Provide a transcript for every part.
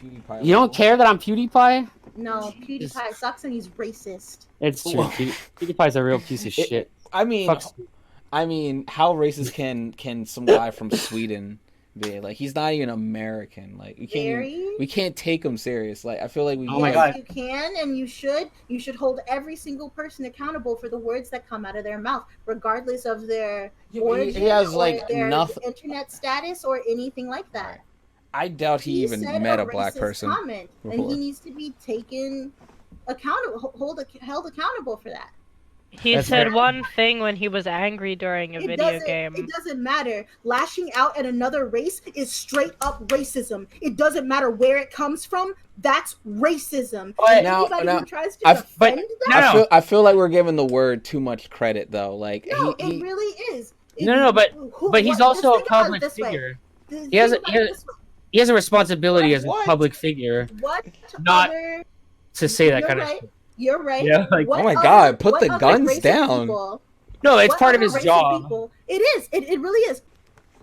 PewDiePie. You don't care that I'm PewDiePie? No, PewDiePie sucks and he's racist. It's true. PewDiePie's a real piece of shit. I mean, how racist can some guy from Sweden be? Like, he's not even American. Like, we can't take him serious. Like, I feel like we. Oh my God. You can and you should. You should hold every single person accountable for the words that come out of their mouth, regardless of their origin, he has like their nothing. internet status or anything like that. I doubt he even met a black person. Comment, and he needs to be taken accountable, held accountable for that. He said one thing when he was angry during a video game. It doesn't matter. Lashing out at another race is straight up racism. It doesn't matter where it comes from. That's racism. Anybody who tries to defend that, I feel like we're giving the word too much credit, though. Like, no, it really is. But he's also a public figure. He has a responsibility as a public figure. Not to say that kind of shit. You're right. Yeah, like, oh my God, put the guns down. No, it's part of his job. It is. It really is.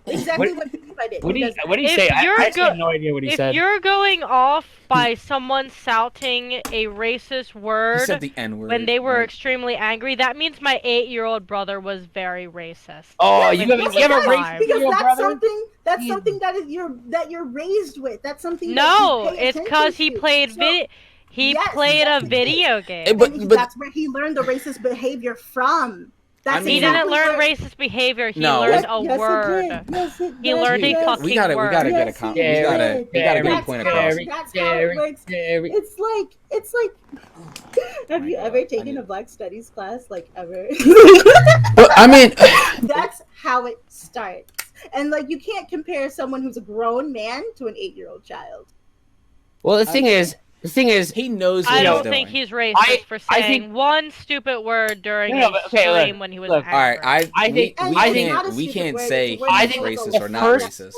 Exactly what PewDiePie did. What did he say? I have no idea what he said. If you're going off by someone shouting a racist word he said the N-word, when they were extremely angry, that means my 8-year-old brother was very racist. Oh, you have a racist because that's something that you're raised with. That's something. No, it's because he played He played a video game. But that's where he learned the racist behavior from. He didn't learn racist behavior. He learned a word. He learned a fucking word. We gotta get a comment. We gotta get a point across. That's how it works. It's like. Have you ever taken a Black Studies class? Like, ever? But I mean, that's how it starts. And like, you can't compare someone who's a grown man to an 8-year-old child. Well, the thing is, he knows. I don't think he's racist for saying one stupid word during a stream when he was angry. All right, I think we can't say he's racist or not racist.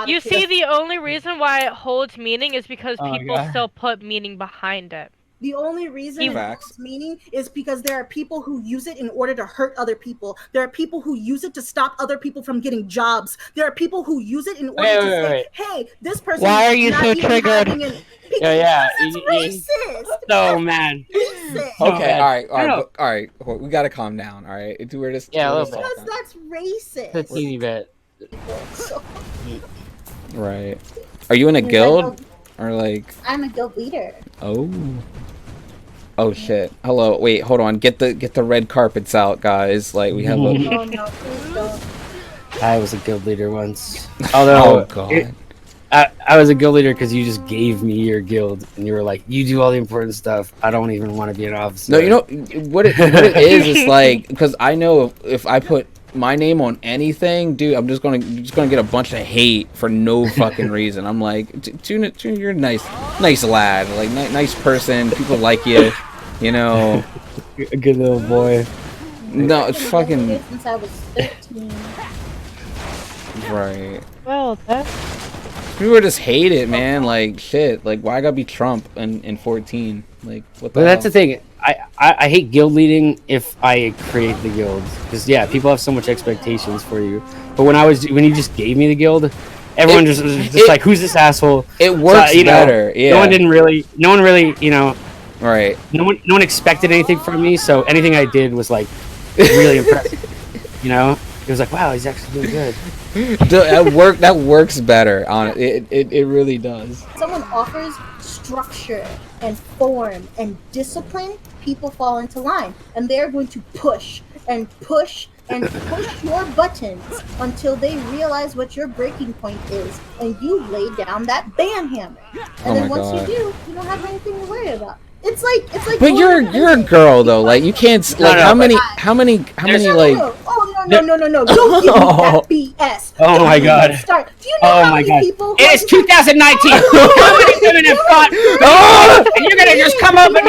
You see, the only reason why it holds meaning is because people still put meaning behind it. The only reason it holds meaning is because there are people who use it in order to hurt other people. There are people who use it to stop other people from getting jobs. There are people who use it in order to say, "Hey, this person." Why are you so triggered? It's racist. No, man. Okay, all right. We gotta calm down. All right, we're just because that's racist. A teeny bit. Right. Are you in a guild? Or like I'm a guild leader. Oh shit. Hello. Wait, hold on. Get the red carpets out, guys. Like we have a No, please don't. I was a guild leader once. Although I was a guild leader because you just gave me your guild and you were like, you do all the important stuff. I don't even want to be an officer. No, you know what it is like, because I know if I put my name on anything, dude, I'm just gonna get a bunch of hate for no fucking reason. I'm like, you're a nice lad, like nice person. People like you, you know. You're a good little boy. No, it's fucking. Since I was 13. Right. Well, People just hate it, man. Like shit. Like why I gotta be Trump in 14? Like what the But that's the thing. I hate guild leading if I create the guild, because people have so much expectations for you. But when you just gave me the guild, everyone was just like, who's this asshole? It works better. Yeah. No one really, Right. No one expected anything from me, so anything I did was like really impressive. You know, it was like, wow, he's actually doing good. That works better on it. It really does. Someone offers structure and form and discipline, people fall into line, and they're going to push and push and push your buttons until they realize what your breaking point is, and you lay down that ban hammer. And then once you do, you don't have anything to worry about. It's like. But you're a girl though. Like you can't. Like how many like. No. Don't give me that BS. Oh my God. Start. Do you know how many people? It is 2019. How many women have fought? Oh, and you're gonna just come up and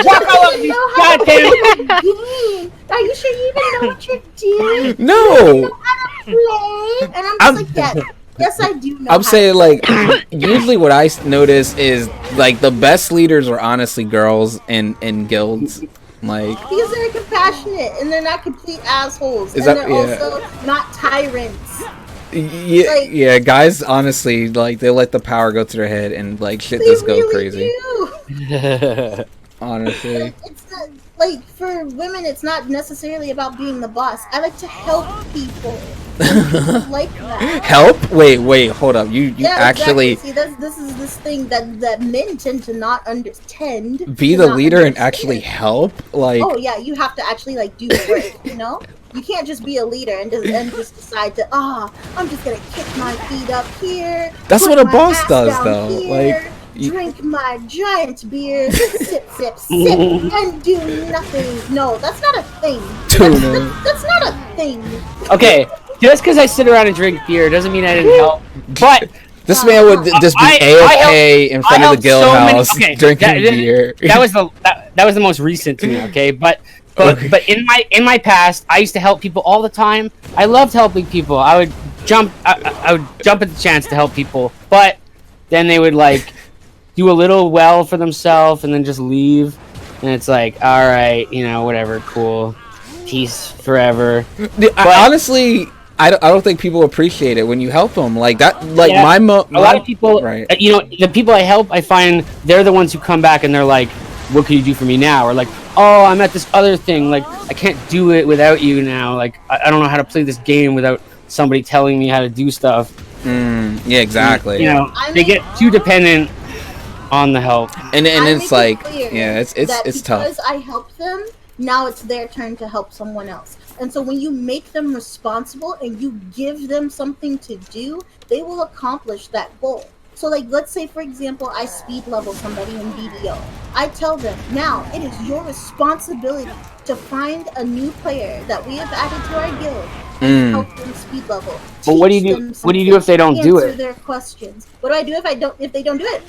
walk all over these goddamn. Are you sure you even know what you're doing? No. You know how to play? And I'm just like, yes, I do know. I'm saying like, usually what I notice is like the best leaders are honestly girls in guilds. Like because they're compassionate and they're not complete assholes, and they're also not tyrants. Yeah, Like, yeah, guys, honestly, like they let the power go to their head and like shit they just go really crazy. do. Honestly, Like, it's not like for women. It's not necessarily about being the boss. I like to help people. And people like that. help. Wait, hold up. You Yeah, actually exactly. See, this is this thing that men tend to not understand. be to the not leader and actually understand. help. Like, Oh yeah, you have to actually like do the work. You can't just be a leader and just decide to I'm just gonna kick my feet up here. that's Put what a my boss ass does, down though. here, Like, you, drink my giant beers, sip, sip, sip, and do nothing. No, that's not a thing. tuna. That's not a thing. Okay, just because I sit around and drink beer doesn't mean I didn't help. But This man would just be AFK in front of the guild house drinking beer. that was the most recent to me. Okay, but in my past, I used to help people all the time. I loved helping people. I would jump at the chance to help people, but then they would like do a little well for themselves and then just leave, and it's like, all right, whatever, cool, peace forever. Honestly, I don't think people appreciate it when you help them like that. Like Yeah, a lot of people, right? The people I help, I find they're the ones who come back and they're like, "What can you do for me now?" Or like, "Oh, I'm at this other thing. Like, I can't do it without you now. Like, I don't know how to play this game without somebody telling me how to do stuff." Yeah, exactly. They get too dependent on the help, and it's like, yeah, it's tough. Because I help them, now it's their turn to help someone else. And so when you make them responsible and you give them something to do, they will accomplish that goal. So like, let's say for example, I speed level somebody in BDO. I tell them, now it is your responsibility to find a new player that we have added to our guild and help them speed level. But what do you do? What do you do if they don't do it? Answer their questions. What do I do if they don't do it?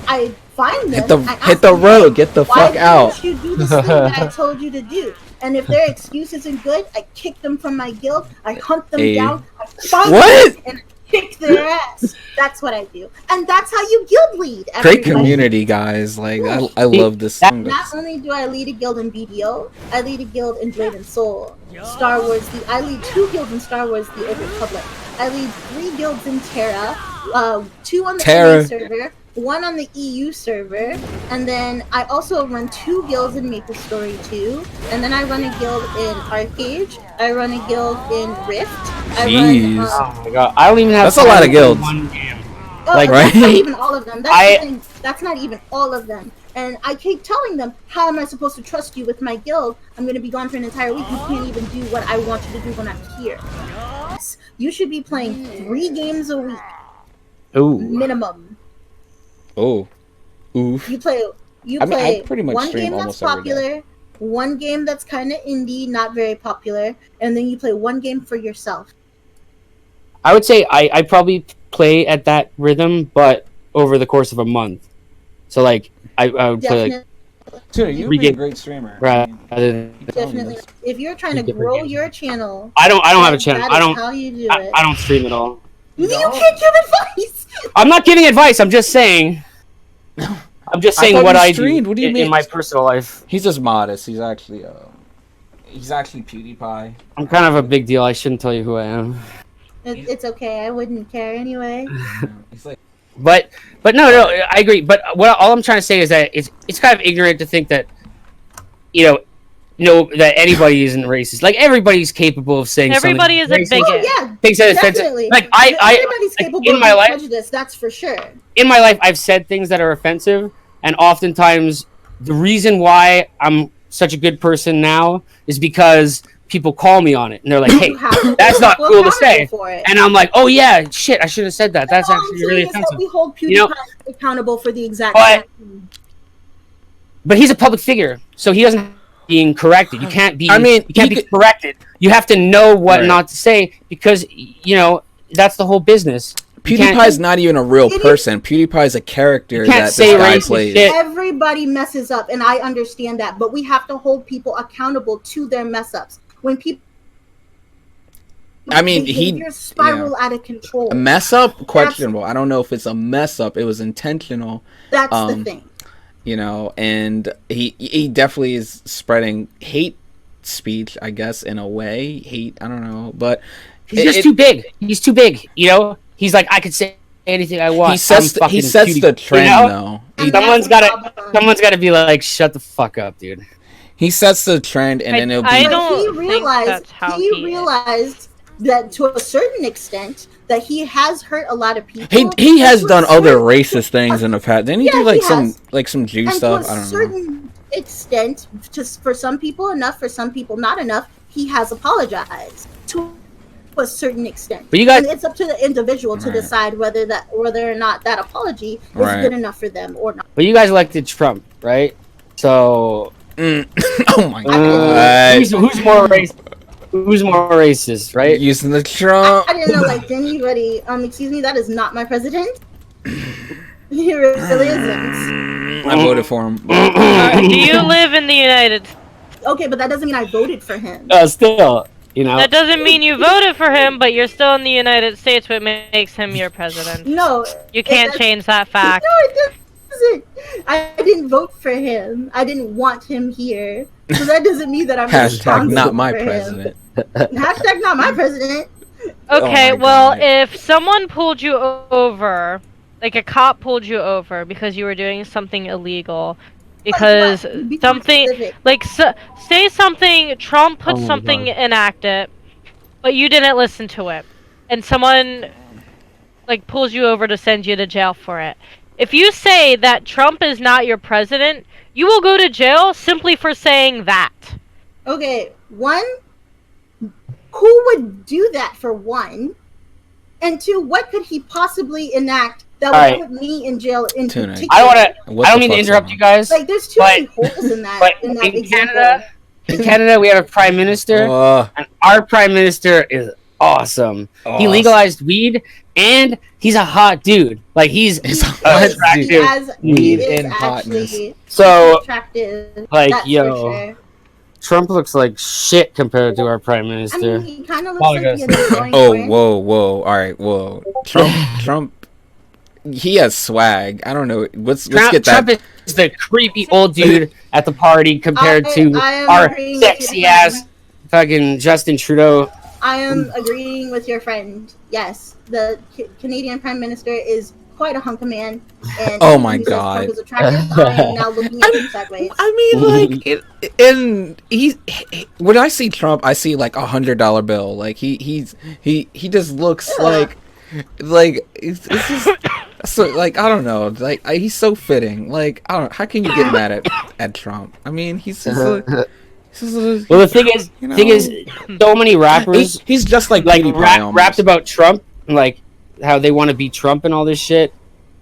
I find them. Hit the road. Get the fuck out. Why didn't you do this thing that I told you to do? And if their excuse isn't good, I kick them from my guild. I hunt them down. I find them and kick their ass. That's what I do, and that's how you guild lead. Great community, guys. Like I love this. Not only do I lead a guild in BDO, I lead a guild in Blade and Soul. Star Wars. I lead 2 guilds in Star Wars: The Old Republic. I lead 3 guilds in Terra. 2 on the NA server. 1 on the EU server, and then I also run 2 guilds in MapleStory 2, and then I run a guild in Arcade. I run a guild in Rift. Jeez. Oh my god, I don't even have. That's a lot of guilds. Like, that's not even all of them. That's the thing. That's not even all of them. And I keep telling them, how am I supposed to trust you with my guild? I'm going to be gone for an entire week. You can't even do what I want you to do when I'm here. You should be playing 3 games a week. Ooh. Minimum. Oh, oof. You play I pretty much 1 stream game that's almost every day. popular, 1 game that's kind of indie, not very popular, and then you play 1 game for yourself. I would say I probably play at that rhythm, but over the course of a month. So like I would play like. Tuna, you'd be a great streamer. Right. Definitely. If you're trying to grow your channel, I don't have a channel. I don't. How you do it. I don't stream at all. You can't give advice. I'm not giving advice. I'm just saying. I'm just saying what I do. What do you mean? In my personal life? He's just modest. He's actually PewDiePie. I'm kind of a big deal. I shouldn't tell you who I am. It's okay. I wouldn't care anyway. He's like. But no, I agree. But all I'm trying to say is that it's kind of ignorant to think that, that anybody isn't racist. Like everybody's capable of saying everybody something. Everybody is a bigot. Oh, yeah, things that definitely. Like everybody's capable in my of life, prejudice. That's for sure. In my life, I've said things that are offensive, and oftentimes the reason why I'm such a good person now is because people call me on it, and they're like, "Hey, that's not cool to say," and I'm like, "Oh yeah, shit, I should have said that. That's actually really offensive." We hold PewDiePie accountable for the exact same thing. But he's a public figure, so he doesn't being corrected. You can't be. You can't be corrected. You have to know what not to say because that's the whole business. PewDiePie's not even a real person. PewDiePie's a character that this guy plays. Shit. Everybody messes up, and I understand that, but we have to hold people accountable to their mess ups. When people, he spiral out of control. A mess up, questionable. I don't know if it's a mess up. It was intentional. That's the thing. And he definitely is spreading hate speech, I guess, in a way. Hate, I don't know, but He's just too big. He's too big. You know, he's like, I could say anything I want. He sets the trend, though. Someone's got to be like, shut the fuck up, dude. He sets the trend, and then it'll be. I don't think that's how he realized that to a certain extent that he has hurt a lot of people. He has done other racist things in the past. Didn't he do like some Jew and stuff? To a I don't know. certain extent, just for some people enough, for some people not enough. He has apologized to a certain extent. But you guys, and it's up to the individual to decide whether or not that apology is good enough for them or not. But you guys elected Trump, right? So. Oh my god! Who's more racist? Who's more racist, right? Using the Trump. I didn't elect anybody. Excuse me, that is not my president. He really isn't. I voted for him. Do you live in the United States? Okay, but that doesn't mean I voted for him. Still, you know. That doesn't mean you voted for him, but you're still in the United States, which makes him your president. No. You can't change that fact. No, it doesn't. I didn't vote for him. I didn't want him here. So that doesn't mean that I'm Hashtag not my for president. Hashtag not my president. Okay, Oh my well, God. if someone pulled you over, like a cop pulled you over because you were doing something illegal, because Be something, specific. like, say something, Trump put Oh my something God. enacted, but you didn't listen to it, and someone, like, pulls you over to send you to jail for it. If you say that Trump is not your president, you will go to jail simply for saying that. Okay, one, who would do that for one? And two, what could he possibly enact that would put me in jail in Tuna. particular? I don't mean to interrupt you guys. Like, there's too many holes in that. But in that in example. Canada, we have a prime minister, and our prime minister is awesome. He legalized weed, and he's a hot dude. Like he's attractive. Weed He is and hotness. actually So, attractive. like, that's yo, for sure. Trump looks like shit compared to our prime I minister. mean, he kind of looks Oh, like yes. he is going Oh, for it. whoa. All right, whoa. Trump. He has swag. I don't know. Let's get that. Trump is the creepy old dude at the party compared to I am our agreeing with sexy your ass friend. fucking Justin Trudeau. I am agreeing with your friend. Yes, the Canadian Prime Minister is quite a hunk of man. And Oh my he says God. Trump is attractive. I am now looking at him sideways. I mean, like, when I see Trump, I see like $100 bill. Like he just looks like it's just so like I don't know. Like he's so fitting. Like I don't. How can you get mad at Trump? I mean, he's just. Well, the thing is, so many rappers he's just like rapped about Trump, like how they want to be Trump and all this shit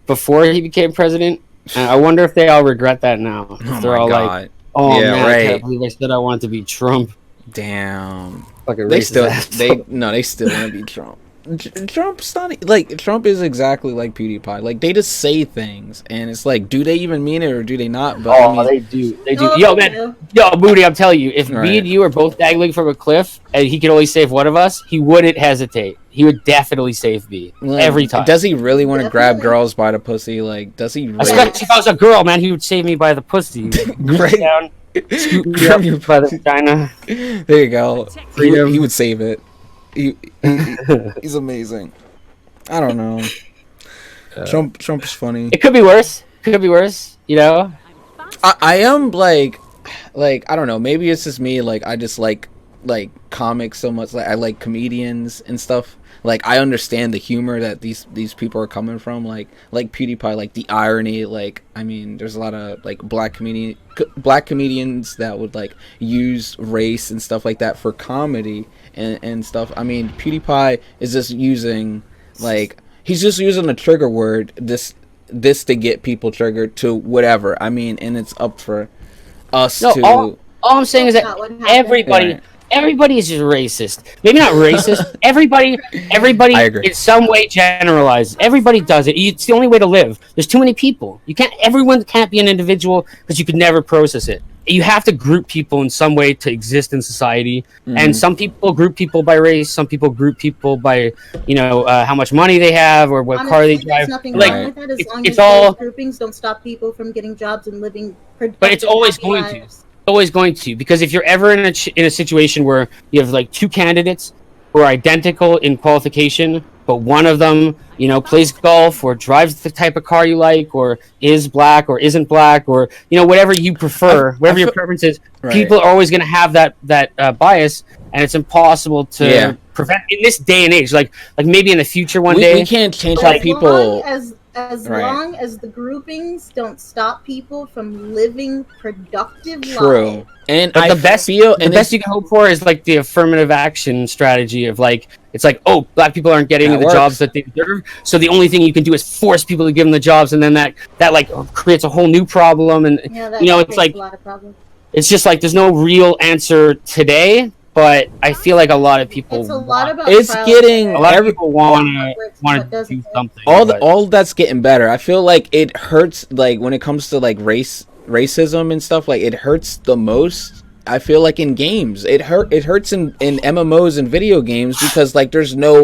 before he became president. And I wonder if they all regret that now. If they're all like, "Oh Yeah, man, right. I can't believe I said I wanted to be Trump." Damn. Fucking They racist still asshole. they still want to be Trump. Trump's not like Trump is exactly like PewDiePie. Like they just say things, and it's like, do they even mean it or do they not? But I mean, They do. No, Yo, they man, do. yo, Moody, I'm telling you, if me Right. and you are both dangling from a cliff and he could only save one of us, he wouldn't hesitate. He would definitely save me like, every time. Does he really want to grab Definitely. girls by the pussy? Like, does he really? Especially if I was a girl, man, he would save me by the pussy. Right. Down, scoop me Grab up your by the vagina. There you go. Freedom. He would save it. He's amazing. I don't know. Trump's funny. It could be worse. Could be worse. You know. I am like I don't know. Maybe it's just me. Like I just like comics so much. Like I like comedians and stuff. Like I understand the humor that these people are coming from. Like PewDiePie. Like the irony. Like I mean, there's a lot of like black comedians that would like use race and stuff like that for comedy and stuff. I mean, PewDiePie is just using like he's just using a trigger word. This to get people triggered to whatever. I mean, and it's up for us to. All I'm saying is That's that not what happened. everybody. Right. Everybody is just racist. Maybe not racist. Everybody I agree. in some way generalizes. Everybody does it. It's the only way to live. There's too many people. Everyone can't be an individual because you could never process it. You have to group people in some way to exist in society. Mm-hmm. And some people group people by race. Some people group people by, how much money they have or what Honestly, car they there's drive. nothing Like, wrong with that as long it's as all- those groupings don't stop people from getting jobs and living productive, But it's always happy going to. lives. Always going to, because if you're ever in a situation where you have like two candidates who are identical in qualification, but one of them, you know, plays golf or drives the type of car you like, or is black or isn't black, or you know, whatever you prefer, whatever your preference is, Right. people are always going to have that bias, and it's impossible to prevent in this day and age. Like maybe in the future one day we can't change how people. As Right. long as the groupings don't stop people from living productive True. lives. And But I the best feel the best you can hope for is like the affirmative action strategy of like, it's like, oh, black people aren't getting That the works. jobs that they deserve, so the only thing you can do is force people to give them the jobs, and then that like creates a whole new problem. And Yeah, that you know, it's creates like, a lot of problems. it's just like there's no real answer today, but I feel like a lot of people It's a lot about It's trial getting- and a lot of error. people want What to doesn't do work. something. all but- all that's getting better. I feel like it hurts, like when it comes to like racism and stuff, like it hurts the most. I feel like in games, it hurts in MMOs and video games, because like there's no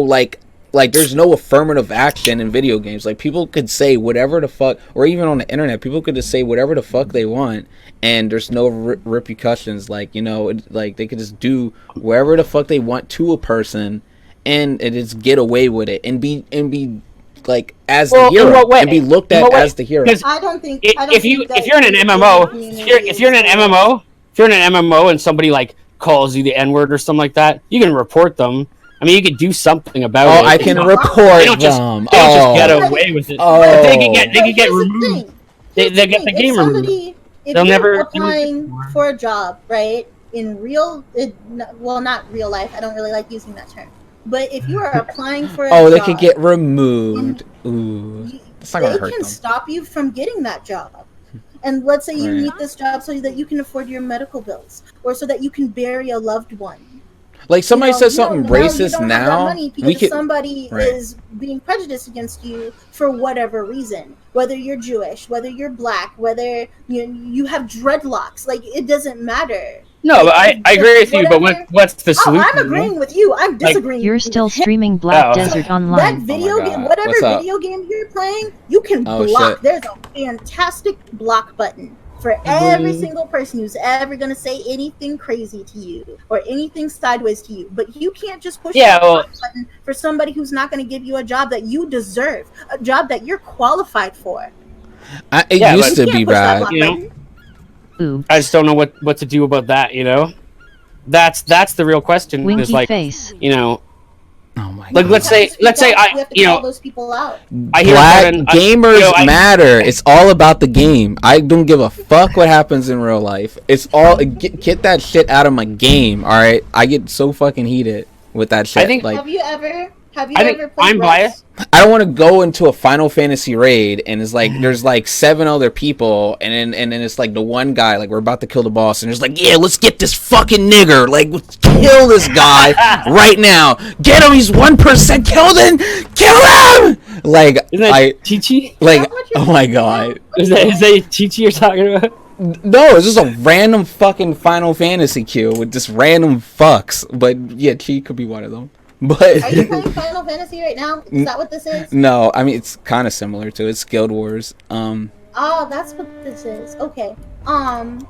like there's no affirmative action in video games. Like people could say whatever the fuck, or even on the internet, people could just say whatever the fuck they want, and there's no repercussions. Like, you know, like they could just do wherever the fuck they want to a person, and just get away with it, and be like as Well, the hero, in what way? and be looked In at what way? as the hero. Because I don't think. if you're in an MMO, if you're in an MMO and somebody like calls you the N-word or something like that, you can report them. I mean, you could do something about it. Oh, I can They report don't just, them. they don't just get Oh. away with it. Oh. But they can get But here's the removed. thing. They Here's get the thing. game removed. If They'll you're never do it applying anymore. for a job, right? In not real life. I don't really like using that term. But if you are applying for a Oh, job, they could get removed. Ooh, you- it's not gonna they hurt can them. stop you from getting that job. And let's say you Right. need this job so that you can afford your medical bills, or so that you can bury a loved one. Like somebody says You know, something you racist don't have that now, money because we could. somebody Right. is being prejudiced against you for whatever reason. Whether you're Jewish, whether you're black, whether you have dreadlocks, like it doesn't matter. No, but I agree with you. But Whatever. what's the Oh, solution? I'm agreeing with you. I'm disagreeing. You're with still him. streaming Black Oh. Desert That Online. video Oh my game, God. whatever What's up? video game you're playing, you can Oh, block. shit. There's a fantastic block button for every single person who's ever gonna say anything crazy to you or anything sideways to you. But you can't just push Yeah, that well- block button for somebody who's not gonna give you a job that you deserve, a job that you're qualified for. It Yeah, used but- to You be can't push that bad. block You know? button. Ooh, I just don't know what to do about that. You know, that's the real question. winky Is like, face. you know, Oh my like God. let's say We have to I call those people out. I hear Black about gamers you know, matter. It's all about the game. I don't give a fuck what happens in real life. It's all get that shit out of my game. All right, I get so fucking heated with that shit. I think- like Have you ever I think played I'm Rust? biased. I don't want to go into a Final Fantasy raid and it's like there's like 7 other people and then it's like the one guy, like we're about to kill the boss and it's like, yeah, let's get this fucking nigger, like let's kill this guy right now, get him, he's 1%, kill him, like Isn't that I Chi-Chi? like Is that what you're oh my saying? god. Is that Chi-Chi you're talking about? No, it's just a random fucking Final Fantasy queue with just random fucks, but yeah, she could be one of them. But Are you playing Final Fantasy right now? Is that what this is? no, I mean it's kind of similar to it's Guild Wars. Oh, that's what this is. Okay. I'm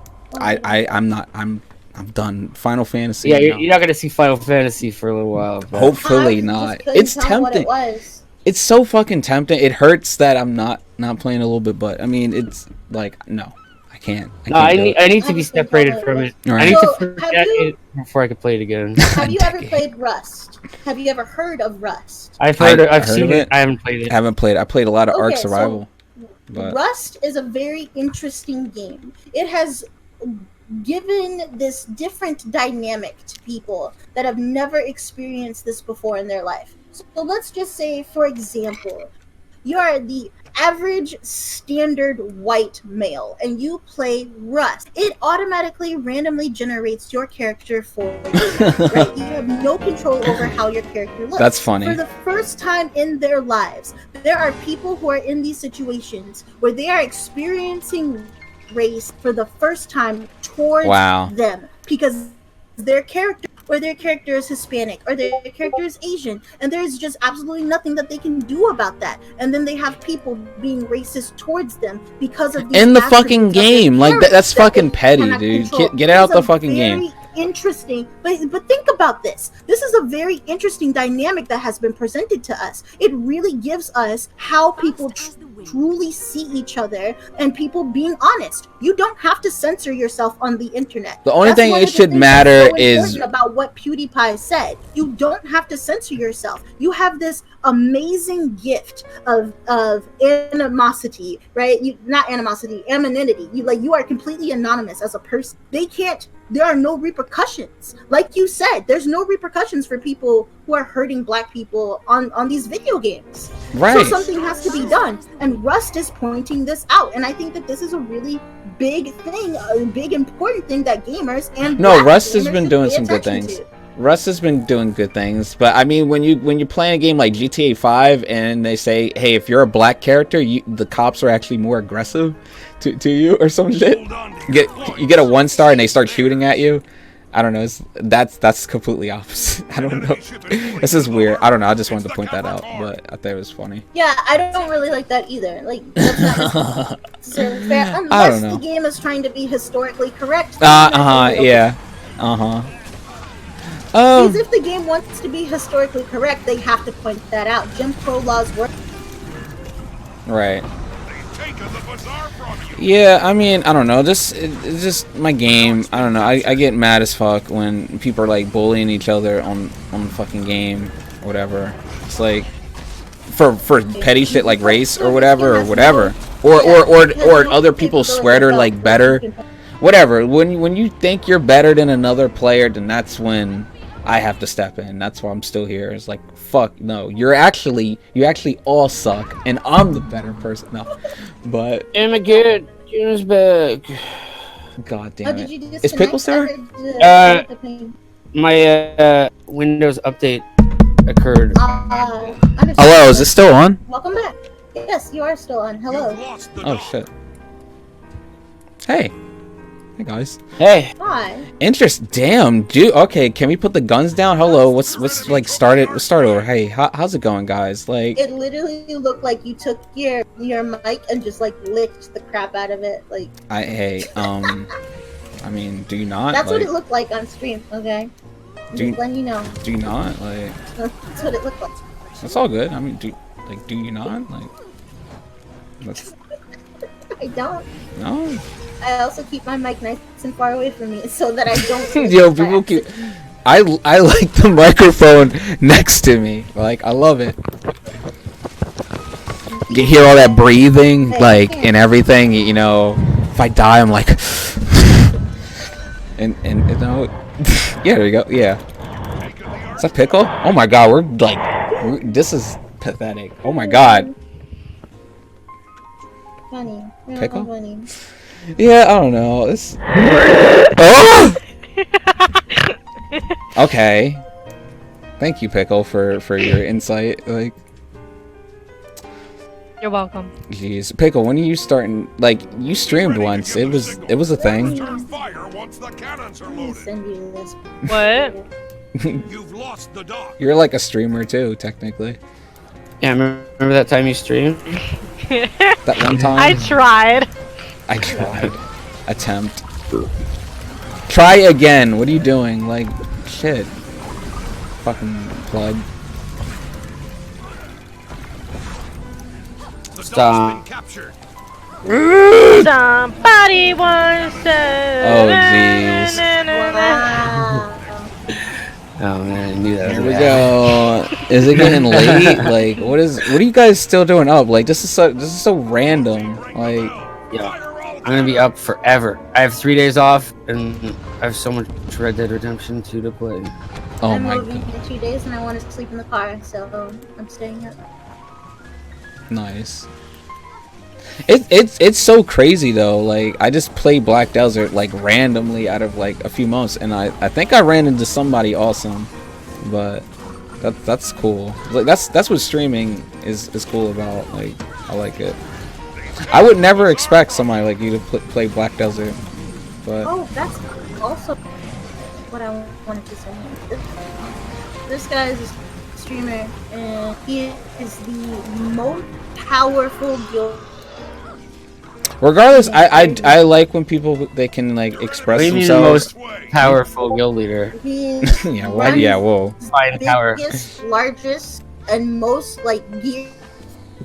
done. Final Fantasy. Yeah, no. you're not gonna see Final Fantasy for a little while. But Hopefully I not. just couldn't It's tell what tempting. it was. It's so fucking tempting. It hurts that I'm not playing a little bit, but I mean it's like no, I can't. No, I do need it. I need to be I understand separated how it from is. it. Right. I need So, to have forget you- it before I can play it again. Have you ever Decade. played Rust? Have you ever heard of Rust? I've heard seen of it. it. I haven't played it. I haven't played. I played a lot of Ark Okay, so Survival, but Rust is a very interesting game. It has given this different dynamic to people that have never experienced this before in their life. So let's just say, for example, you are the average standard white male and you play Rust. It automatically randomly generates your character for you, right? You have no control over how your character looks. That's funny. For the first time in their lives, there are people who are in these situations where they are experiencing race for the first time towards Wow. them because their character is Hispanic or their character is Asian, and there's just absolutely nothing that they can do about that. And then they have people being racist towards them because of these in the attributes fucking of their game, like character that's that they fucking petty, cannot dude. control. Get out It's the a fucking very game. interesting. But think about this. This is a very interesting dynamic that has been presented to us. It really gives us how people truly see each other and people being honest. You don't have to censor yourself on the internet. The only That's thing one it of the should things matter that's so is important about what PewDiePie said. You don't have to censor yourself. You have this amazing gift of animosity, right? You not animosity, anonymity. You are completely anonymous as a person. There are no repercussions. Like you said, there's no repercussions for people who are hurting black people on these video games. right. So something has to be done. And Rust is pointing this out. And I think that this is a really big thing, a big important thing that gamers and No, black Rust has gamers been should doing pay some good attention things. to. Rust has been doing good things, but I mean, when you're playing a game like GTA 5 and they say, "Hey, if you're a black character, the cops are actually more aggressive to you or some shit," you get a 1-star and they start shooting at you. I don't know. That's completely opposite. I don't know. This is weird. I don't know. I just wanted to point that out, but I thought it was funny. Yeah, I don't really like that either. Like, that's not necessarily fair. I Unless don't know. the game is trying to be historically correct. Yeah. Because if the game wants to be historically correct, they have to point that out. Jim Crow laws work. Right. Yeah, I mean, I don't know. It's just my game. I don't know. I get mad as fuck when people are like bullying each other on the fucking game, or whatever. It's like for petty shit like race or whatever, or other people swear they're like better, whatever. When you think you're better than another player, then that's when I have to step in. That's why I'm still here. It's like, fuck no, you actually all suck, and I'm the better person. No, but I'm a good. Junior's back. God Oh, damn did it! you Is Pickles there? My Windows update occurred. Hello, is this still on? Welcome back. Yes, you are still on. Hello. Oh shit. Hey. Hey guys. Hey. Hi. Interest. Damn, dude. Okay, can we put the guns down? Hello. What's like started? Let's start over. Hey, how's it going, guys? Like. It literally looked like you took your mic and just like licked the crap out of it. Like. I mean, do you not? That's like, what it looked like on stream. Okay. Just letting you know. Do you not? Like. That's what it looked like. That's all good. I mean, do you not? Like. That's. I don't. No. I also keep my mic nice and far away from me so that I don't. Yo, people keep. I like the microphone next to me. Like, I love it. You can hear all that breathing, like, and everything. You know, if I die, I'm like, and you know, yeah, there you go. Yeah. Is that Pickle? Oh my God, we're like, this is pathetic. Oh my God. Funny. Pickle? Funny. Yeah, I don't know. It's. Oh! Okay. Thank you, Pickle, for your insight. Like. You're welcome. Jeez, Pickle. When are you starting? Like, you streamed once. It was a thing. Let me send you this. What? You've lost the dog. You're like a streamer too, technically. Yeah, remember that time you streamed? That one time. I tried. I tried. Attempt. Try again. What are you doing? Like, shit. Fucking plug. Stop. Captured. Somebody once said. Oh, jeez. Wow. Oh man, I knew that. Here we go. Is it getting late? Like, what are you guys still doing up? Like, this is so random. Like, Yeah. I'm gonna be up forever. I have 3 days off, and I have so much Red Dead Redemption 2 to play. oh I'm my moving God. in 2 days and I want to sleep in the car, so I'm staying up. Nice. It's so crazy though. Like, I just played Black Desert like randomly out of like a few months, and I think I ran into somebody awesome, but that's cool. Like, that's what streaming is cool about. Like, I like it. I would never expect somebody like you to play Black Desert, but Oh, that's also what I wanted to say. This guy is a streamer, and he is the most powerful guild. Regardless, I like when people they can like express Maybe the themselves. most powerful guild leader. He's Yeah, well, yeah, whoa. Find power. biggest, largest, and most like geared.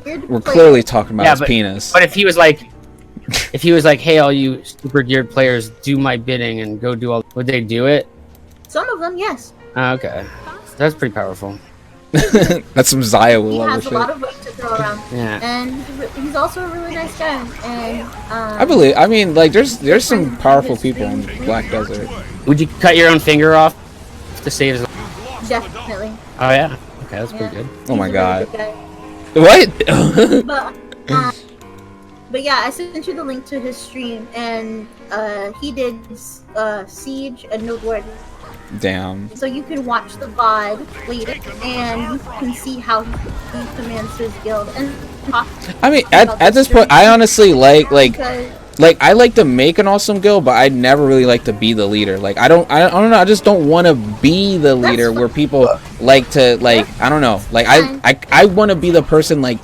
We're player. clearly talking about Yeah, his penis. But if he was like, hey, all you super geared players, do my bidding and go do all, would they do it? Some of them, yes. Okay, that's pretty powerful. That's some Zaya He level has a shit. lot of weight to throw around, Yeah. and he's also a really nice guy. And I believe. I mean, like, there's some powerful people in Black Desert. Would you cut your own finger off to save his? definitely. Oh yeah. Okay, that's pretty good. Oh my He's a really god. good guy. What? But yeah, I sent you the link to his stream, and he did Siege and Node War. Damn. So you can watch the VOD later, and you can see how he commands his guild. And I mean, at this point, I honestly like I like to make an awesome guild, but I never really like to be the leader. Like I don't know. I just don't want to be the leader where people like to like. I don't know. Like I want to be the person like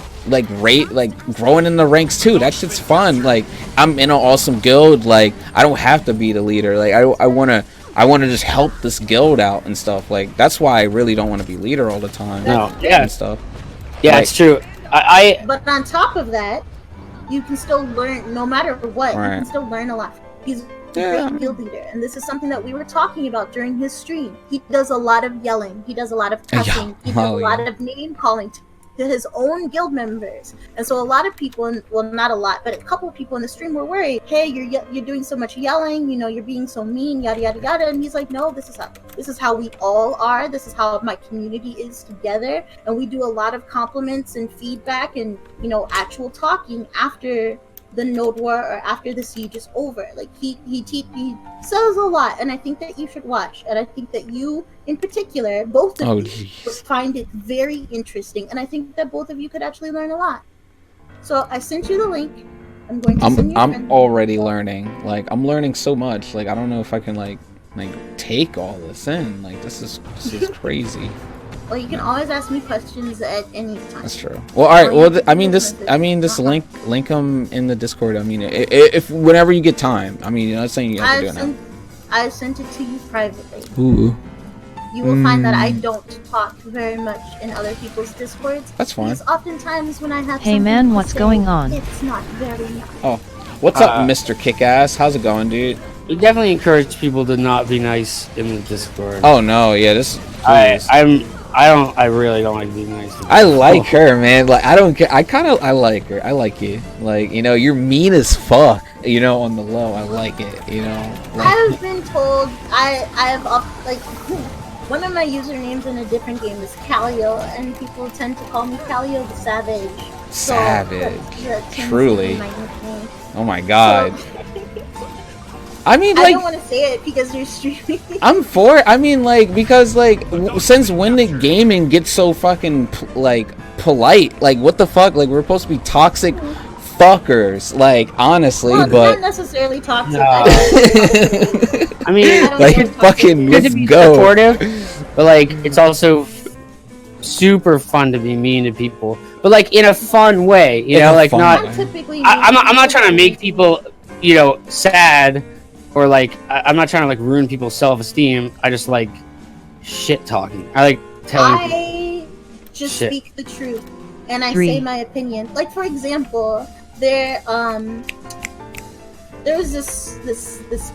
growing in the ranks too. That shit's fun. Like I'm in an awesome guild. Like I don't have to be the leader. Like I want to just help this guild out and stuff. Like that's why I really don't want to be leader all the time. No, yeah, and stuff. Yeah, Like, it's true. But on top of that, you can still learn. No matter what, you can still learn a lot. He's a great guild leader, and this is something that we were talking about during his stream. He does a lot of yelling. He does a lot of cussing. He does a lot of name calling to his own guild members. And so a lot of people, well, not a lot, but a couple of people in the stream were worried. Hey, you're doing so much yelling. You know, you're being so mean. Yada yada yada. And he's like, no, this is how we all are. This is how my community is together. And we do a lot of compliments and feedback and actual talking after the Node War or after the siege is over. Like he says a lot, and I think that you should watch. And I think that you, in particular, both of you, would find it very interesting. And I think that both of you could actually learn a lot. So I sent you the link. I'm going to send you. I'm already learning. Like I'm learning so much. Like I don't know if I can like take all this in. Like this is crazy. Well, you can always ask me questions at any time. That's true. Well, all right. Well, I mean this link them in the Discord. I mean, if whenever you get time. I mean, you're not saying you have to do it now. I sent it to you privately. Ooh. You will find that I don't talk very much in other people's Discords. That's fine. Because oftentimes when I have hey man, what's going on? It's not very nice. Oh, what's up, Mr. Kickass? How's it going, dude? We definitely encourage people to not be nice in the Discord. Oh no, yeah, this. I really don't like being nice to people. I like her, man. Like I don't care. I like her. I like you. Like you're mean as fuck. On the low. I like it. Like, I've been told I have one of my usernames in a different game is Calio, and people tend to call me Calio the Savage. Savage. That Truly. my nickname. Oh my god. So, I mean, I don't want to say it because you're streaming. I'm for it. I mean, because since when did gaming get so fucking polite? Like, what the fuck? Like, we're supposed to be toxic fuckers. Like, honestly, well, but not necessarily toxic. No. I mean, fucking let's go. Supportive, but it's also super fun to be mean to people, but in a fun way. I'm not trying to make people sad. Or I'm not trying to ruin people's self-esteem. I just like shit talking. I like telling people I just shit. speak the truth and I say my opinion. Like for example, there was this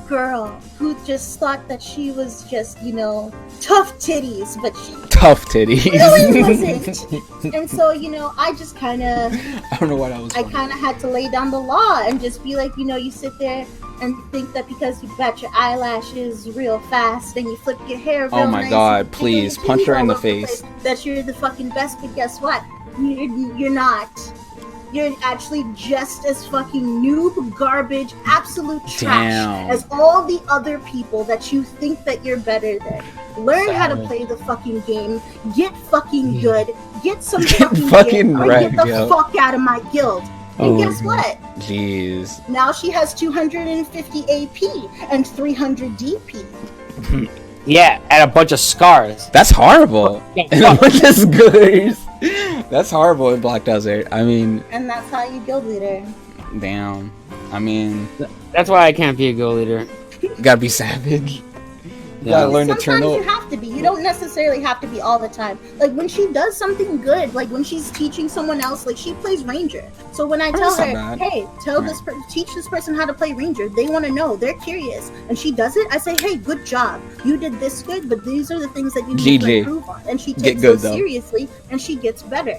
girl who just thought that she was just tough titties, but she tough titties really wasn't. And so I just kind of I don't know what I was. I kind of had to lay down the law and just be like, you sit there and think that because you bat your eyelashes real fast and you flip your hair real oh my nice god, please punch her in the face. That you're the fucking best, but guess what? You're not. You're actually just as fucking noob, garbage, absolute trash as all the other people that you think that you're better than. Learn how to play the fucking game. Get fucking good. Get some fucking gear, wrecked, get the fuck out of my guild. And guess what? Jeez. Now she has 250 AP and 300 DP. Yeah, and a bunch of scars. That's horrible. And a bunch of scars. That's horrible in Black Desert. I mean. And that's how you guild leader. Damn. I mean, That's why I can't be a go leader. you gotta be savage. You Yeah. gotta learn to turn Sometimes up. you have to be. You don't necessarily have to be all the time. Like when she does something good, like when she's teaching someone else, like she plays ranger. So when I tell that's her, not bad. "Hey, teach this person how to play ranger," they want to know. They're curious, and she does it. I say, "Hey, good job. You did this good, but these are the things that you need to GG. improve on." And she Get takes good, those though. seriously, and she gets better.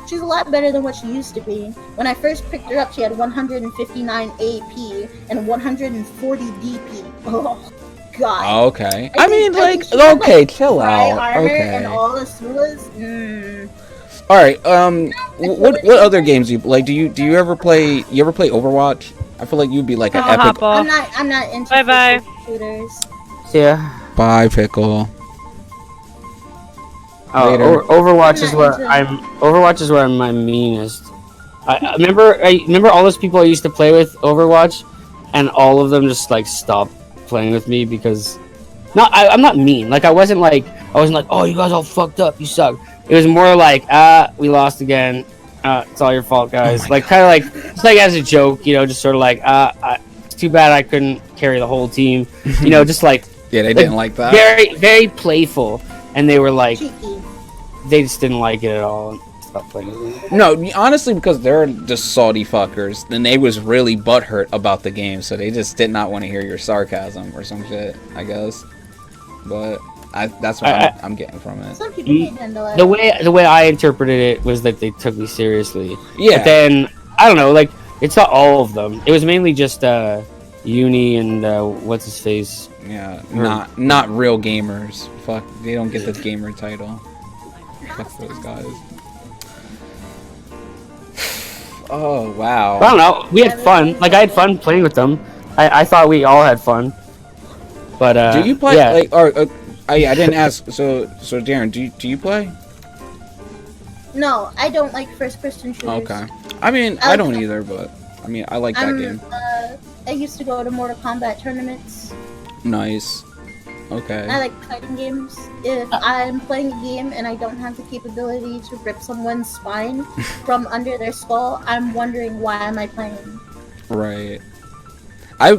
She's a lot better than what she used to be. When I first picked her up, she had 159 AP and 140 DP. Oh. God. Okay. I mean, think like, she had, okay, chill Dry out. armor Okay. and all the Sulas. All right. What other games do you like? Do you ever play? You ever play Overwatch? I feel like you'd be like an I'll epic. hop off. I'm not into Bye-bye. first-person shooters. Yeah. Bye, pickle. Oh, Later. Overwatch is I'm where not into- Overwatch is where I'm my meanest. I remember all those people I used to play with Overwatch, and all of them just like stopped playing with me because, I'm not mean. Like I wasn't like, oh, you guys all fucked up, you suck. It was more like, we lost again. It's all your fault, guys. my Like kind of like, it's like as a joke, just sort of like, it's too bad I couldn't carry the whole team. Just like Yeah, they like, didn't like that. very very playful, and they were like, Cheeky. they just didn't like it at all and stopped playing with me. No, honestly, because they're just salty fuckers. Then they was really butthurt about the game, so they just did not want to hear your sarcasm or some shit, I guess. But that's what I'm getting from it. Some people can't handle it. The way I interpreted it was that they took me seriously. Yeah. But then I don't know, like it's not all of them. It was mainly just Uni and what's his face. Yeah, not real gamers. Fuck, they don't get the gamer title. Fuck those guys. Oh wow. I don't know. We had fun. Like I had fun playing with them. I thought we all had fun. But Do you play yeah. like or I didn't ask. So Darren, do you play? No, I don't like first-person shooters. Okay. I mean, I don't either, but I mean, I like that game. I used to go to Mortal Kombat tournaments. Nice. Okay. I like fighting games. If I'm playing a game and I don't have the capability to rip someone's spine from under their skull, I'm wondering why am I playing. Right. I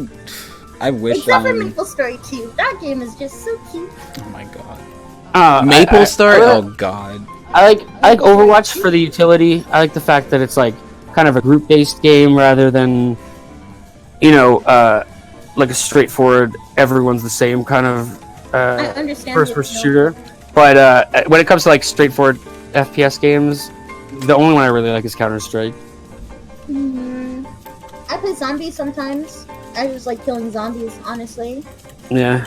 wish. Except for Maple Story 2. That game is just so cute. Oh my god. Maple Maple Story. I Oh god. like Overwatch for the utility. I like the fact that it's like kind of a group-based game rather than like a straightforward everyone's the same kind of I understand first-person the appeal. shooter. But when it comes to like straightforward FPS games, the only one I really like is Counter-Strike. I play zombies sometimes. I just like killing zombies, honestly. Yeah,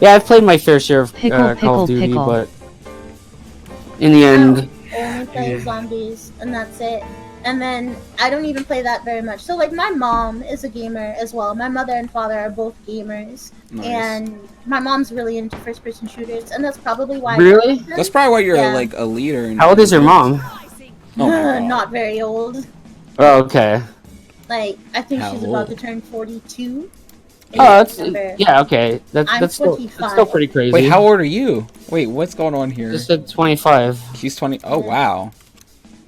I've played my fair share of Pickle, Call of Duty, pickle. but in the end, I only play zombies, and that's it. And then I don't even play that very much. So like my mom is a gamer as well. My mother and father are both gamers, Nice. and my mom's really into first-person shooters, and that's probably why. Really? I like them. That's probably why you're Yeah. like a leader. In how old is your mom? Oh my god. Not very old. Oh, okay. Like I think How she's about to old? turn 42. in Oh, that's September. yeah, okay. That's I'm that's still 25. pretty crazy. Wait, how old are you? Wait, what's going on here? Just at 25, She's 20. Oh wow.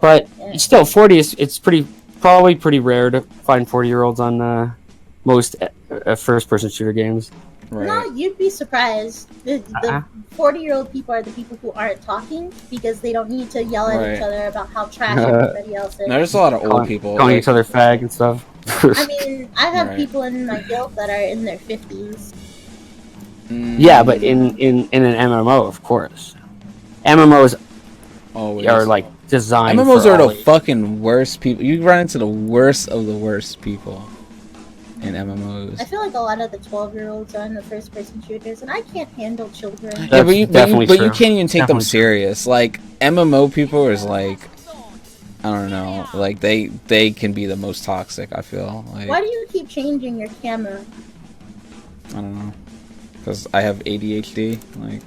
but Yeah. still 40 is it's probably pretty rare to find 40-year-olds on most first-person shooter games. Right. No, you'd be surprised. The Uh-huh. 40-year-old people are the people who aren't talking because they don't need to yell at each Right. other about how trash everybody else is. No, there's a lot of old people. calling like- each other fag and stuff. I mean, I have Right. people in my guild that are in their 50s. Yeah, but in an MMO, of course, MMOs always. are like designed. MMOs for are all the ages. fucking worst people. You run into the worst of the worst people in MMOs. I feel like a lot of the 12-year-olds are in the first-person shooters, and I can't handle children. Yeah, That's but you definitely can't true. even take them Definitely true. serious. Like MMO people is like, I don't know, like they can be the most toxic. I feel like Why do you keep changing your camera? I don't know, because I have ADHD, like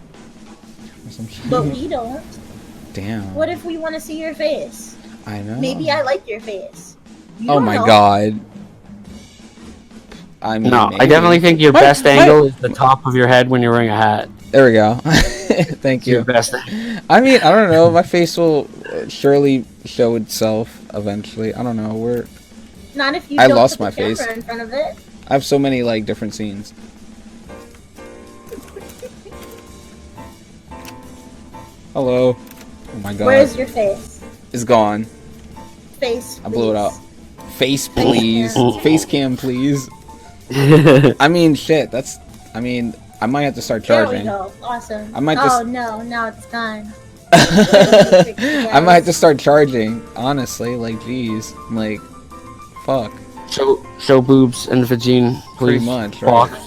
or some shit. But we don't. Damn. What if we want to see your face? I know. Maybe I like your face. You Oh don't my know. god. I mean, No, I maybe. definitely think your What? best What? angle is the top of your head when you're wearing a hat. There we go. Thank Your you. best. I mean, I don't know. My face will surely show itself. eventually. I don't know. We're. Not if you I don't lost put my the camera face. in front of it. I have so many like different scenes. Hello. Oh my god. Where's your face? It's gone. Face. I blew it please. out. Face, please. cam. Face cam, please. I mean, shit. That's. I mean, I might have to start There we charging. go. Awesome. I might oh just- no, now it's gone. I might have to start charging. Honestly, like, jeez, like, fuck. Show boobs and vagine, please. Pretty much, right? Fuck.